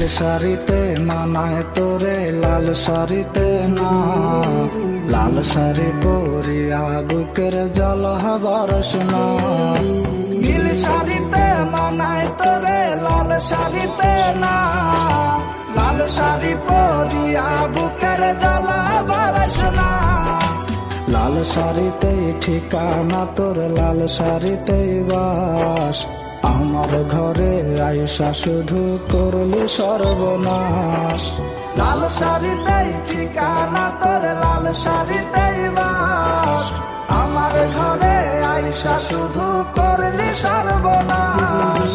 নীল শাড়িতে মানায় তোরে লাল শাড়িতে না, লাল শাড়ি পরিয়া বুকের জল বরস না। নীল শাড়িতে মানায় তোরে লাল শাড়িতে না, লাল শাড়ি পরিয়া বুকের জল বরস না। লাল শাড়িতেই ঠিকানা তোর, লাল শাড়িতেই বাস, আমার ঘরে আয়সা শুধু করলি সর্বনাশ। লাল শাড়িতেই ঠিকানা তোর, লাল শাড়িতেই বাস, আমার ঘরে আয়সা শুধু করলি সর্বনাশ।